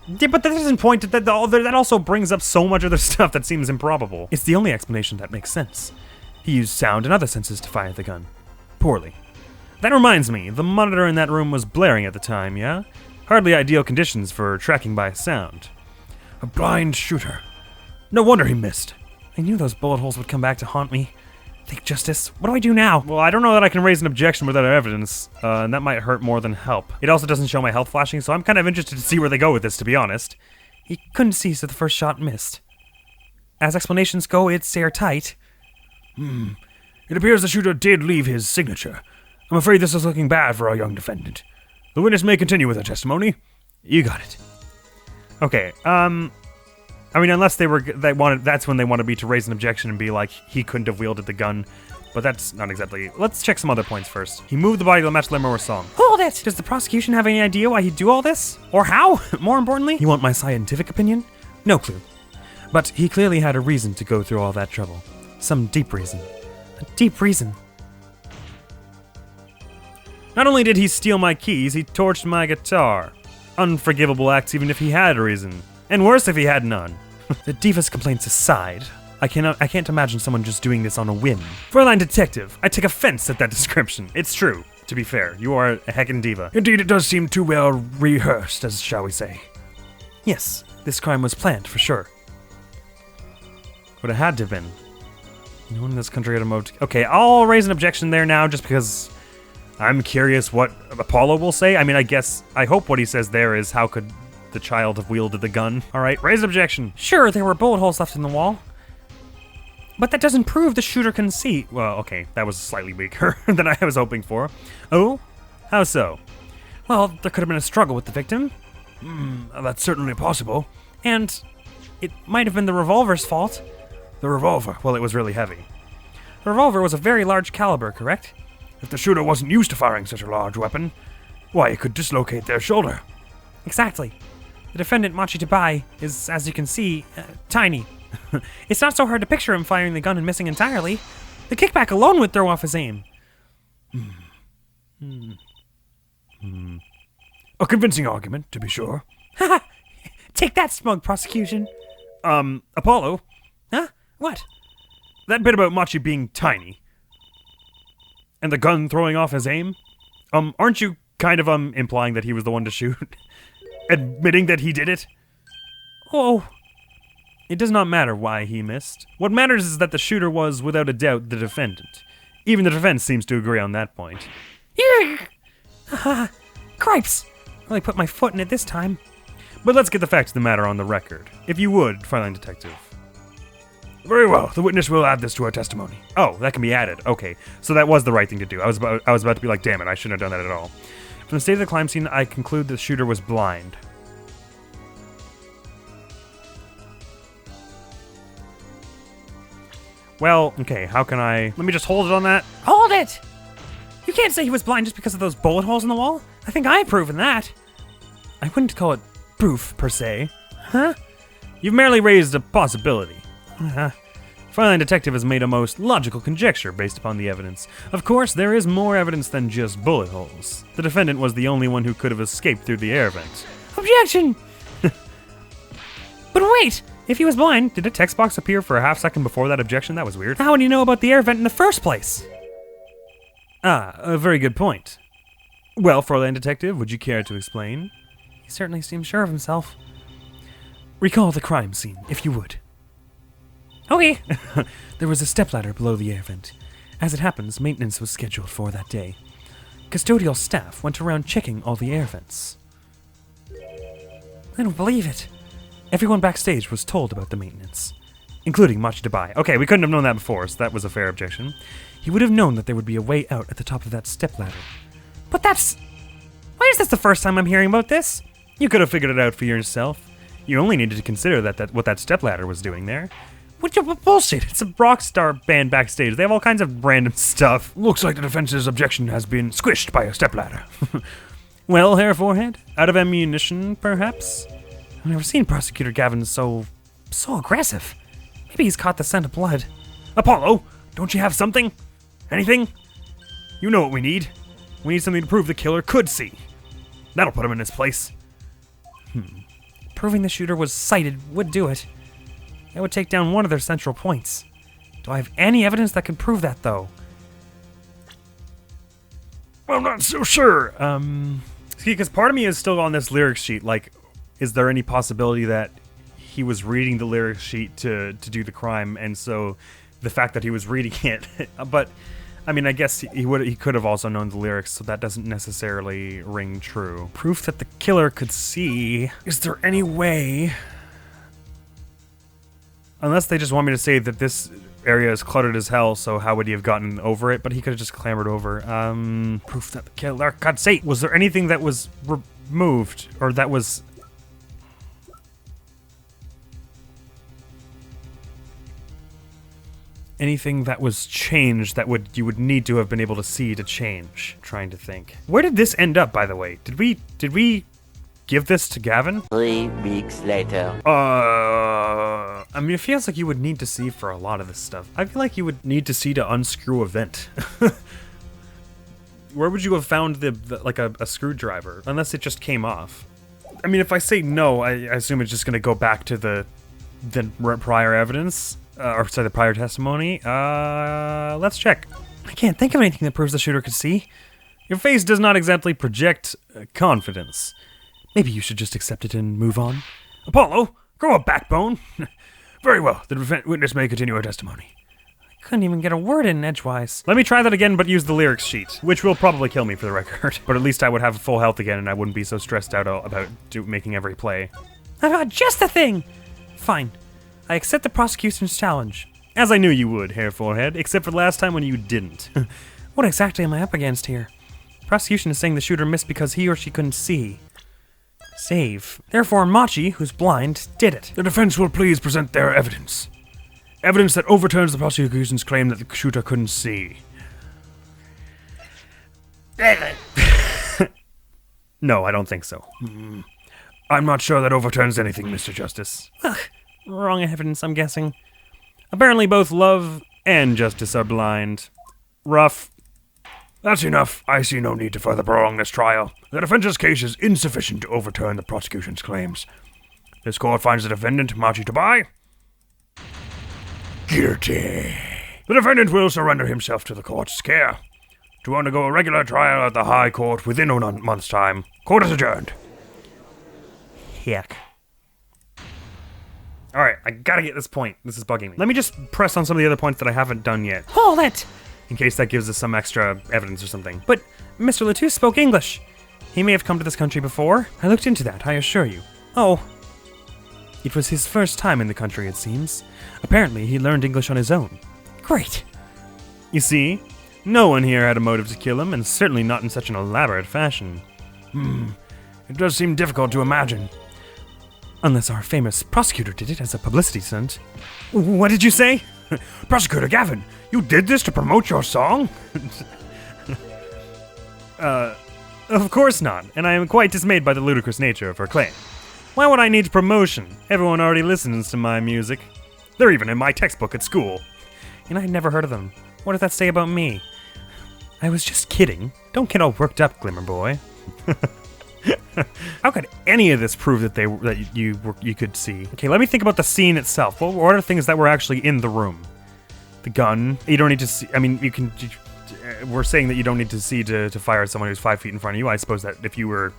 Yeah, but that doesn't point to that also brings up so much other stuff that seems improbable. It's the only explanation that makes sense. He used sound and other senses to fire the gun. Poorly. That reminds me, the monitor in that room was blaring at the time, yeah? Hardly ideal conditions for tracking by sound. A blind shooter. No wonder he missed. I knew those bullet holes would come back to haunt me. Think justice. What do I do now? Well, I don't know that I can raise an objection without evidence, and that might hurt more than help. It also doesn't show my health flashing, so I'm kind of interested to see where they go with this, to be honest. He couldn't see, so the first shot missed. As explanations go, it's airtight. It appears the shooter did leave his signature. I'm afraid this is looking bad for our young defendant. The witness may continue with her testimony. You got it. Okay, unless that's when they want to be to raise an objection and be like, he couldn't have wielded the gun. But that's not exactly... Let's check some other points first. He moved the body to match Lemuel's song. Hold it! Does the prosecution have any idea why he'd do all this? Or how, more importantly? You want my scientific opinion? No clue. But he clearly had a reason to go through all that trouble. Some deep reason. A deep reason. Not only did he steal my keys, he torched my guitar. Unforgivable acts even if he had a reason. And worse if he had none. The diva's complaints aside, I can't imagine someone just doing this on a whim. Fräulein Detective, I take offense at that description. It's true, to be fair. You are a heckin' diva. Indeed, it does seem too well rehearsed, as shall we say. Yes, this crime was planned, for sure. Would have had to have been. No one in this country had a motive. Okay, I'll raise an objection there now just because I'm curious what Apollo will say. I mean, I hope what he says there is how could the child have wielded the gun. All right, raise an objection. Sure, there were bullet holes left in the wall. But that doesn't prove the shooter can see. Well, okay, that was slightly weaker than I was hoping for. Oh? How so? Well, there could have been a struggle with the victim. That's certainly possible. And it might have been the revolver's fault. The revolver. Well, it was really heavy. The revolver was a very large caliber, correct? If the shooter wasn't used to firing such a large weapon, why, it could dislocate their shoulder. Exactly. The defendant, Pt.17, is, as you can see, tiny. It's not so hard to picture him firing the gun and missing entirely. The kickback alone would throw off his aim. A convincing argument, to be sure. Haha! Take that, smug prosecution. Apollo, Huh? What? that bit about Machi being tiny and the gun throwing off his aim, aren't you kind of, implying that he was the one to shoot? Admitting that he did it? Oh, It does not matter why he missed. What matters is that the shooter was, without a doubt, the defendant. Even the defense seems to agree on that point. Haha! Cripes! Really put my foot in it this time. But let's get the facts of the matter on the record. If you would, Fräulein Detective. Very well, the witness will add this to her testimony. Oh, that can be added. Okay, so that was the right thing to do. I was about to be like, damn it, I shouldn't have done that at all. From the state of the crime scene, I conclude the shooter was blind. Well, okay, how can I... Let me just hold it on that. Hold it! You can't say he was blind just because of those bullet holes in the wall. I think I've proven that. I wouldn't call it proof, per se. Huh? You've merely raised a possibility. Fräulein Detective has made a most logical conjecture based upon the evidence. Of course, there is more evidence than just bullet holes. The defendant was the only one who could have escaped through the air vent. Objection! But wait! If he was blind, Did a text box appear for a half second before that objection? That was weird. how would he know about the air vent in the first place? Ah, a very good point. Well, Fräulein Detective, would you care to explain? He certainly seems sure of himself. Recall the crime scene, if you would. Okay. There was a stepladder below the air vent. As it happens, maintenance was scheduled for that day. Custodial staff went around checking all the air vents. I don't believe it. Everyone backstage was told about the maintenance. Including Pt.17. Okay, we couldn't have known that before, so that was a fair objection. He would have known that there would be a way out at the top of that stepladder. But that's... Why is this the first time I'm hearing about this? You could have figured it out for yourself. You only needed to consider that what that stepladder was doing there. What bullshit? It's a rock star band backstage. They have all kinds of random stuff. Looks like the defense's objection has been squished by a stepladder. Well, Herr Forehead, out of ammunition, perhaps? I've never seen Prosecutor Gavin so aggressive. Maybe he's caught the scent of blood. Apollo, don't you have something? Anything? You know what we need. We need something to prove the killer could see. That'll put him in his place. Proving the shooter was sighted would do it. It would take down one of their central points. Do I have any evidence that could prove that, though? I'm not so sure. See, because part of me is still on this lyrics sheet. Like, is there any possibility that he was reading the lyrics sheet to do the crime, and so the fact that he was reading it, but I mean, I guess he could have also known the lyrics, so that doesn't necessarily ring true. Proof that the killer could see. Is there any way? Unless they just want me to say that this area is cluttered as hell, so how would he have gotten over it? But he could have just clambered over. Proof that the killer could see. Was there anything that was removed, or that was... anything that was changed that you would need to have been able to see to change? Trying to think. Where did this end up, by the way? Did we give this to Gavin? 3 weeks later. I mean, it feels like you would need to see for a lot of this stuff. I feel like you would need to see to unscrew a vent. Where would you have found like a screwdriver? Unless it just came off. I mean, if I say no, I assume it's just gonna go back to the prior evidence, or sorry, the prior testimony. Let's check. I can't think of anything that proves the shooter could see. Your face does not exactly project confidence. Maybe you should just accept it and move on. Apollo, grow a backbone. Very well. The witness may continue her testimony. Couldn't even get a word in edgewise. Let me try that again, but use the lyrics sheet, which will probably kill me for the record. But at least I would have full health again, and I wouldn't be so stressed out about making every play. I've got just the thing! Fine. I accept the prosecution's challenge. As I knew you would, Hair Forehead, except for the last time when you didn't. What exactly am I up against here? Prosecution is saying the shooter missed because he or she couldn't see. Save. Therefore, Machi, who's blind, did it. The defense will please present their evidence. Evidence that overturns the prosecution's claim that the shooter couldn't see. No, I don't think so. I'm not sure that overturns anything, Mr. Justice. Ugh, wrong evidence, I'm guessing. Apparently both love and justice are blind. Rough. That's enough. I see no need to further prolong this trial. The defense's case is insufficient to overturn the prosecution's claims. This court finds the defendant, Machi Tabai, guilty. The defendant will surrender himself to the court's care. To undergo a regular trial at the High Court within a month's time. Court is adjourned. Heck. Alright, I gotta get this point. This is bugging me. Let me just press on some of the other points that I haven't done yet, Hold it! in case that gives us some extra evidence or something. But Mr. Latouche spoke English. He may have come to this country before. I looked into that, I assure you. Oh, It was his first time in the country, it seems. Apparently, he learned English on his own. great. You see, no one here had a motive to kill him, and certainly not in such an elaborate fashion. It does seem difficult to imagine. Unless our famous prosecutor did it as a publicity stunt. What did you say? Prosecutor Gavin, you did this to promote your song? Of course not, and I am quite dismayed by the ludicrous nature of her claim. Why would I need promotion? Everyone already listens to my music. They're even in my textbook at school. And I'd never heard of them. What does that say about me? I was just kidding. Don't get all worked up, Glimmer Boy. How could any of this prove that you could see? Okay, let me think about the scene itself. What are things that were actually in the room? The gun. You don't need to see. I mean, you can. We're saying that you don't need to see to fire at someone who's 5 feet in front of you. I suppose that if you were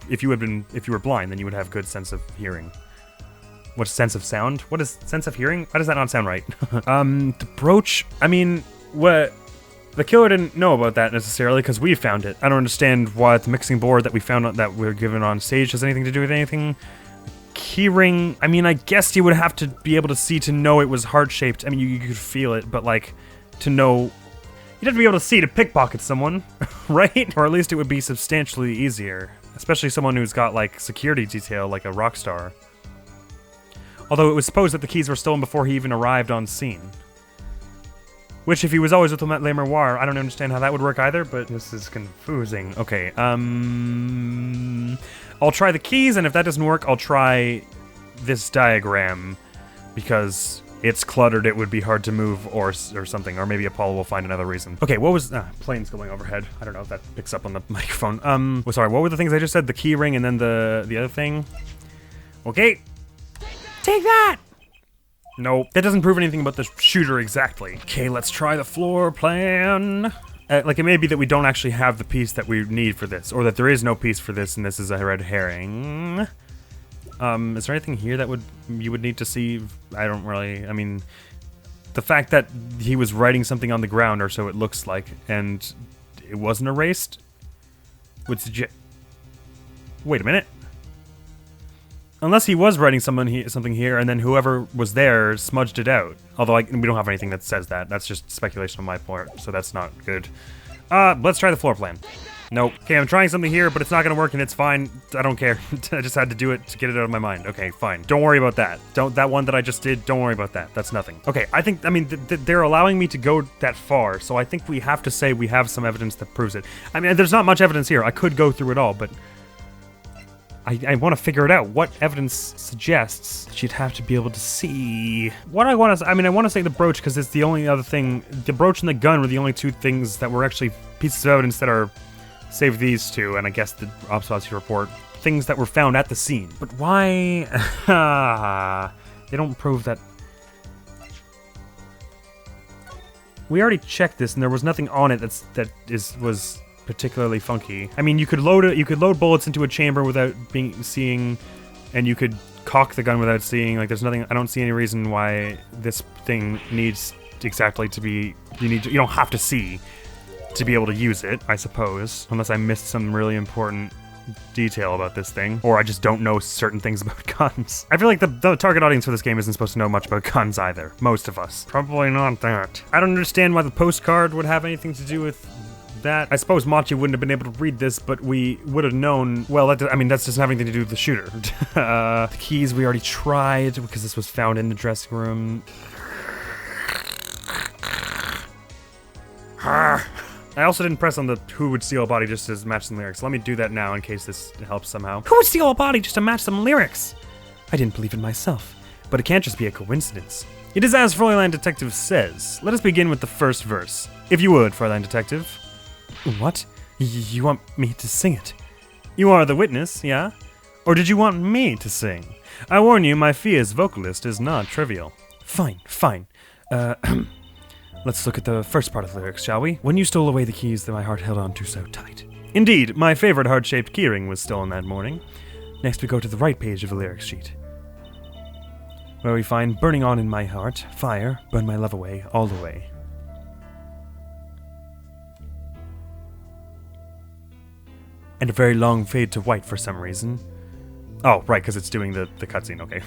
blind, then you would have good sense of hearing. What's sense of sound? What is sense of hearing? Why does that not sound right? The brooch. I mean, what? The killer didn't know about that necessarily because we found it. I don't understand why the mixing board that we found that we were given on stage has anything to do with anything. Keyring. I mean, I guess you would have to be able to see to know it was heart-shaped. I mean, you could feel it, but like to know. You'd have to be able to see to pickpocket someone, right? Or at least it would be substantially easier. Especially someone who's got, like, security detail, like a rock star. Although it was supposed that the keys were stolen before he even arrived on scene. Which, if he was always with Le Miroir, I don't understand how that would work either, but this is confusing. Okay, I'll try the keys, and if that doesn't work, I'll try this diagram. Because it's cluttered, it would be hard to move or something, or maybe Apollo will find another reason. Okay, what was planes going overhead? I don't know if that picks up on the microphone. Well, sorry, what were the things I just said? The key ring and then the other thing. Okay. Take that! Nope, that doesn't prove anything about the shooter exactly. Okay, let's try the floor plan. Like, it may be that we don't actually have the piece that we need for this, or that there is no piece for this, and this is a red herring. Is there anything here that you would need to see? I don't really, I mean, the fact that he was writing something on the ground, or so it looks like, and it wasn't erased, would suggest. Wait a minute. Unless he was writing something here, and then whoever was there smudged it out. Although we don't have anything that says that. That's just speculation on my part, so that's not good. Let's try the floor plan. Nope. Okay, I'm trying something here, but it's not gonna work, and it's fine. I don't care. I just had to do it to get it out of my mind. Okay, fine. Don't worry about that. That one that I just did, don't worry about that. That's nothing. Okay, I mean, they're allowing me to go that far, so I think we have to say we have some evidence that proves it. I mean, there's not much evidence here. I could go through it all, but I want to figure it out. What evidence suggests she'd have to be able to see? What I want to, I want to say the brooch because it's the only other thing. The brooch and the gun were the only two things that were actually pieces of evidence that are, save these two, and I guess the autopsy report, things that were found at the scene. But why? They don't prove that. We already checked this, and there was nothing on it was particularly funky. I mean, you could load it. You could load bullets into a chamber without seeing, and you could cock the gun without seeing. Like, there's nothing. I don't see any reason why this thing needs exactly to be. You don't have to see to be able to use it, I suppose, unless I missed some really important detail about this thing, or I just don't know certain things about guns. I feel like the target audience for this game isn't supposed to know much about guns either. Most of us. Probably not that. I don't understand why the postcard would have anything to do with that. I suppose Machi wouldn't have been able to read this, but we would have known. Well, that's just having anything to do with the shooter. The keys we already tried because this was found in the dressing room. I also didn't press on the who would steal a body just to match some lyrics. Let me do that now in case this helps somehow. Who would steal a body just to match some lyrics? I didn't believe it myself, but it can't just be a coincidence. It is as Fräulein Detective says. Let us begin with the first verse. If you would, Fräulein Detective. What? You want me to sing it? You are the witness, yeah? Or did you want me to sing? I warn you, my fee as vocalist is not trivial. Fine. Let's look at the first part of the lyrics, shall we? When you stole away the keys that my heart held on to so tight. Indeed, my favorite heart-shaped keyring was stolen that morning. Next we go to the right page of the lyrics sheet, where we find burning on in my heart, fire, burn my love away, all the way. And a very long fade to white for some reason. Oh, right, because it's doing the cutscene, okay.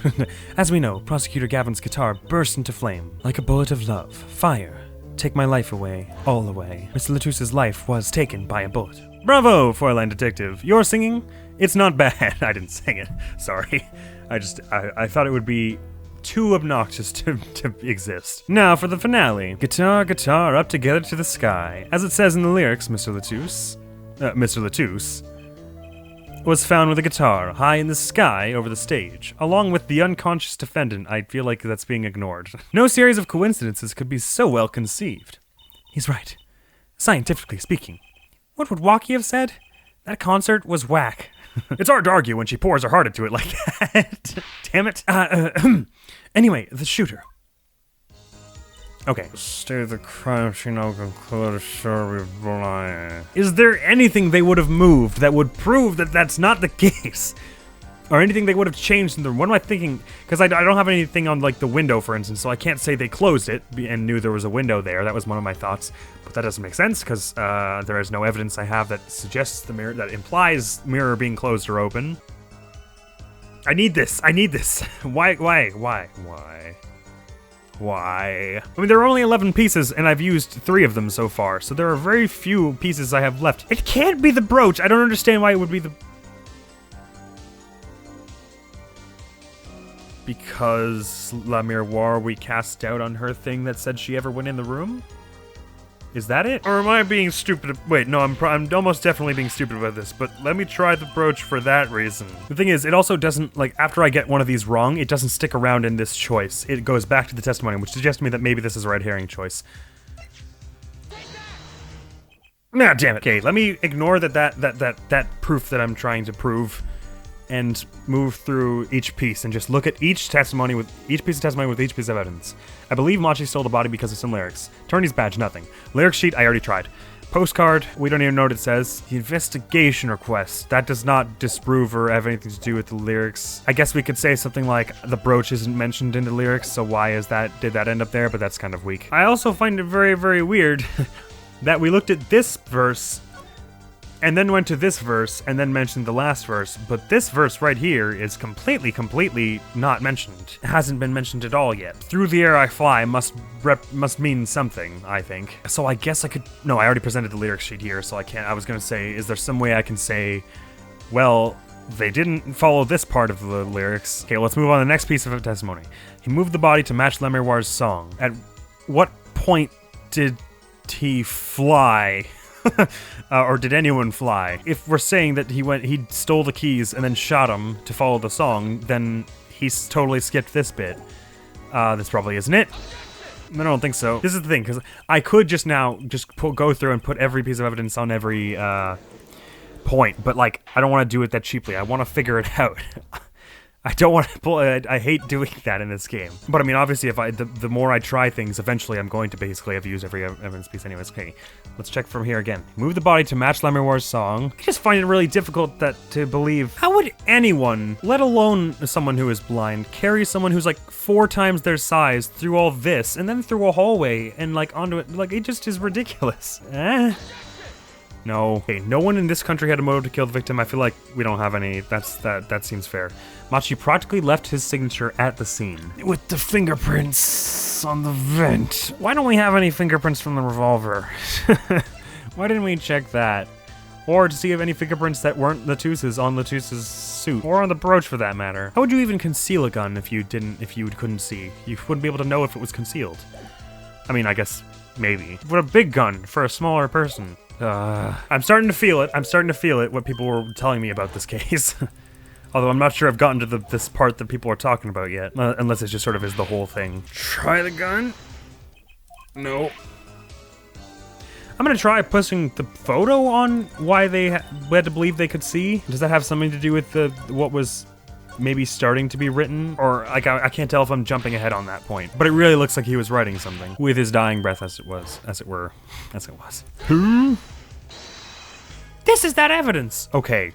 As we know, Prosecutor Gavin's guitar burst into flame, like a bullet of love. Fire, take my life away, all away. Mr. Latusse's life was taken by a bullet. Bravo, Fräulein Detective. Your singing? It's not bad. I didn't sing it. Sorry. I thought it would be too obnoxious to exist. Now for the finale. Guitar, guitar, up together to the sky. As it says in the lyrics, Mr. Latousse was found with a guitar high in the sky over the stage, along with the unconscious defendant. I feel like that's being ignored. No series of coincidences could be so well conceived. He's right. Scientifically speaking. What would Walkie have said? That concert was whack. It's hard to argue when she pours her heart into it like that. Damn it. Anyway, the shooter. Okay. State of the crime she now concluded sure blind. Is there anything they would have moved that would prove that that's not the case? Or anything they would have changed in the room? What am I thinking? Because I don't have anything on, like, the window, for instance, so I can't say they closed it and knew there was a window there. That was one of my thoughts. But that doesn't make sense, because there is no evidence I have that suggests the mirror, that implies mirror being closed or open. I need this. Why? I mean, there are only 11 pieces, and I've used 3 of them so far, so there are very few pieces I have left. It can't be the brooch. I don't understand why it would be the... Because La Miroir we cast doubt on her thing that said she ever went in the room? Is that it? Or am I being stupid? Wait, no, I'm almost definitely being stupid about this, but let me try the brooch for that reason. The thing is, it also doesn't, like, after I get one of these wrong, it doesn't stick around in this choice. It goes back to the testimony, which suggests to me that maybe this is a red herring choice. Nah, damn it. Okay, let me ignore that proof that I'm trying to prove and move through each piece and just look at each testimony with each piece of testimony with each piece of evidence. I believe Machi stole the body because of some lyrics. Attorney's badge, nothing. Lyric sheet, I already tried. Postcard, we don't even know what it says. The investigation request, that does not disprove or have anything to do with the lyrics. I guess we could say something like, the brooch isn't mentioned in the lyrics, so why is that, did that end up there? But that's kind of weak. I also find it very, very weird that we looked at this verse and then went to this verse, and then mentioned the last verse, but this verse right here is completely not mentioned. It hasn't been mentioned at all yet. Through the air I fly must mean something, I think. So I guess I could... No, I already presented the lyrics sheet here, so I can't... I was gonna say, is there some way I can say, well, they didn't follow this part of the lyrics. Okay, let's move on to the next piece of testimony. He moved the body to match Lemiroir's song. At what point did he fly? Or did anyone fly? If we're saying that he stole the keys and then shot him to follow the song, then he's totally skipped this bit. This probably isn't it. I don't think so. This is the thing, because I could just go through and put every piece of evidence on every point, but like I don't want to do it that cheaply. I want to figure it out. I don't want to pull. I hate doing that in this game. But I mean, obviously, if the more I try things, eventually I'm going to basically have used every evidence piece anyways. Okay, let's check from here again. Move the body to match Lemuel's song. I just find it really difficult to believe. How would anyone, let alone someone who is blind, carry someone who's like 4 times their size through all this and then through a hallway and like onto it? Like, it just is ridiculous. No. Okay, no one in this country had a motive to kill the victim. I feel like we don't have any. That seems fair. Machi practically left his signature at the scene. With the fingerprints on the vent. Why don't we have any fingerprints from the revolver? Why didn't we check that? Or to see if any fingerprints that weren't Latus's on Latus's suit. Or on the brooch for that matter. How would you even conceal a gun if you couldn't see? You wouldn't be able to know if it was concealed. I mean, I guess maybe. But a big gun for a smaller person. I'm starting to feel it, what people were telling me about this case. Although I'm not sure I've gotten to this part that people are talking about yet. Unless it just sort of is the whole thing. Try the gun? No. I'm gonna try pushing the photo on why they had to believe they could see. Does that have something to do with what was maybe starting to be written? Or like I can't tell if I'm jumping ahead on that point. But it really looks like he was writing something with his dying breath, as it was. This is that evidence. Okay.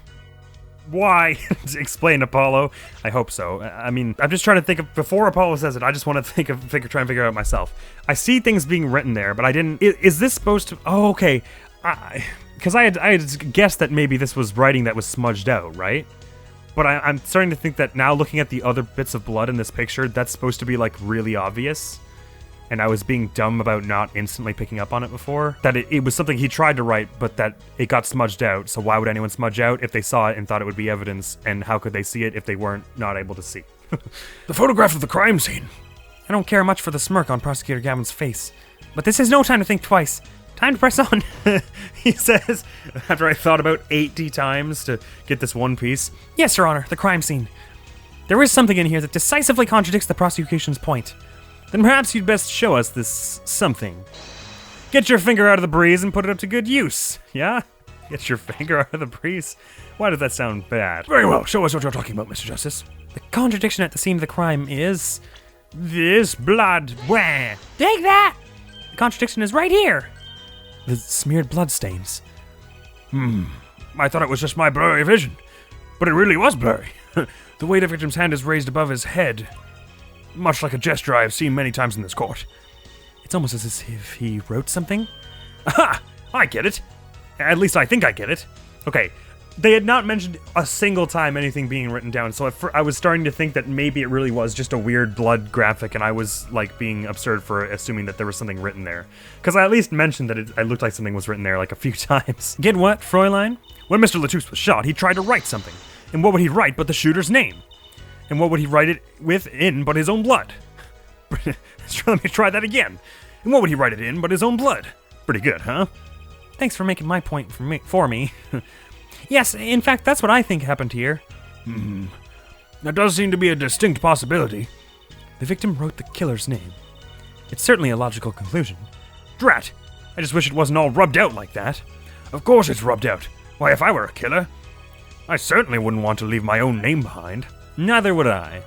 Why? Explain, Apollo. I hope so. I mean, I'm just trying to think of, before Apollo says it, I just want to try and figure it out myself. I see things being written there, but I didn't. Is this supposed to? Oh, okay. Because I had guessed that maybe this was writing that was smudged out, right? But I'm starting to think that now, looking at the other bits of blood in this picture, that's supposed to be like really obvious. And I was being dumb about not instantly picking up on it before. That it was something he tried to write, but that it got smudged out. So why would anyone smudge out if they saw it and thought it would be evidence? And how could they see it if they weren't not able to see? The photograph of the crime scene. I don't care much for the smirk on Prosecutor Gavin's face, but this is no time to think twice. Time to press on. He says, after I thought about 80 times to get this one piece. Yes, Your Honor, the crime scene. There is something in here that decisively contradicts the prosecution's point. Then perhaps you'd best show us this something. Get your finger out of the breeze and put it up to good use, yeah? Get your finger out of the breeze? Why does that sound bad? Very well, show us what you're talking about, Mr. Justice. The contradiction at the scene of the crime is... this blood. Wah! Take that! The contradiction is right here. The smeared bloodstains. I thought it was just my blurry vision, but it really was blurry. The way the victim's hand is raised above his head, much like a gesture I have seen many times in this court. It's almost as if he wrote something. Aha! I get it. At least I think I get it. Okay, they had not mentioned a single time anything being written down, so I was starting to think that maybe it really was just a weird blood graphic, and I was like being absurd for assuming that there was something written there. Because I at least mentioned that it looked like something was written there like a few times. Get what, Fräulein? When Mr. Latus was shot, he tried to write something. And what would he write but the shooter's name? And what would he write it in but his own blood? Let me try that again. And what would he write it in but his own blood? Pretty good, huh? Thanks for making my point for me. Yes, in fact, that's what I think happened here. That does seem to be a distinct possibility. The victim wrote the killer's name. It's certainly a logical conclusion. Drat! I just wish it wasn't all rubbed out like that. Of course it's rubbed out. Why, if I were a killer, I certainly wouldn't want to leave my own name behind. Neither would I.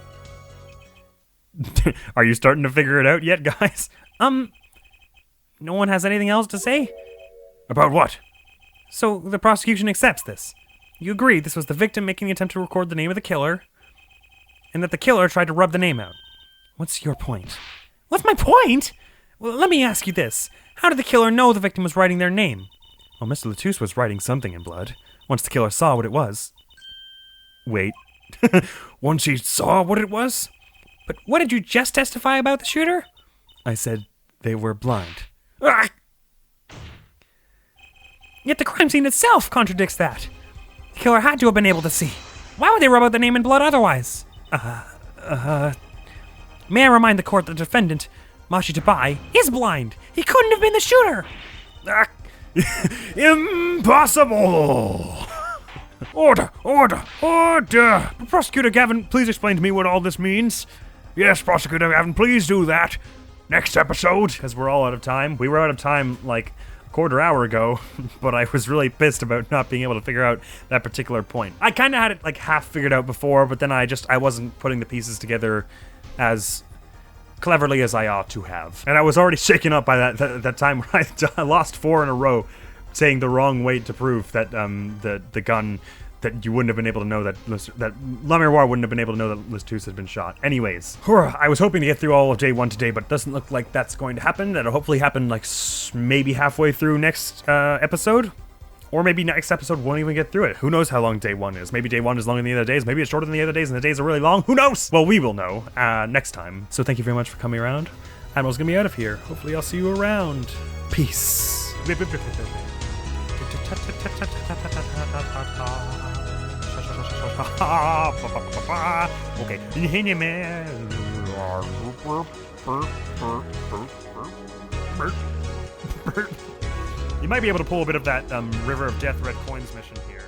Are you starting to figure it out yet, guys? No one has anything else to say? About what? So the prosecution accepts this. You agree this was the victim making the attempt to record the name of the killer, and that the killer tried to rub the name out. What's your point? What's my point? Well, let me ask you this. How did the killer know the victim was writing their name? Well, Mr. Latus was writing something in blood, once the killer saw what it was. Wait. Once he saw what it was? But what did you just testify about the shooter? I said they were blind. Ah! Yet the crime scene itself contradicts that. The killer had to have been able to see. Why would they rub out the name in blood otherwise? May I remind the court that the defendant, Machi Tabai, is blind. He couldn't have been the shooter. Impossible! Order! Order! Order! Prosecutor Gavin, please explain to me what all this means. Yes, Prosecutor Gavin, please do that. Next episode. Because we're all out of time. We were out of time like a quarter hour ago, but I was really pissed about not being able to figure out that particular point. I kind of had it like half figured out before, but then I wasn't putting the pieces together as cleverly as I ought to have. And I was already shaken up by that time where I lost 4 in a row saying the wrong way to prove that the gun, that you wouldn't have been able to know that La Miroir wouldn't have been able to know that Lestus had been shot. Anyways, I was hoping to get through all of day 1 today, but it doesn't look like that's going to happen. That'll hopefully happen like maybe halfway through next episode. Or maybe next episode won't even get through it. Who knows how long day 1 is? Maybe day 1 is longer than the other days. Maybe it's shorter than the other days and the days are really long. Who knows? Well, we will know next time. So thank you very much for coming around. Admiral's gonna be out of here. Hopefully I'll see you around. Peace. Okay. You might be able to pull a bit of that River of Death Red Coins mission here.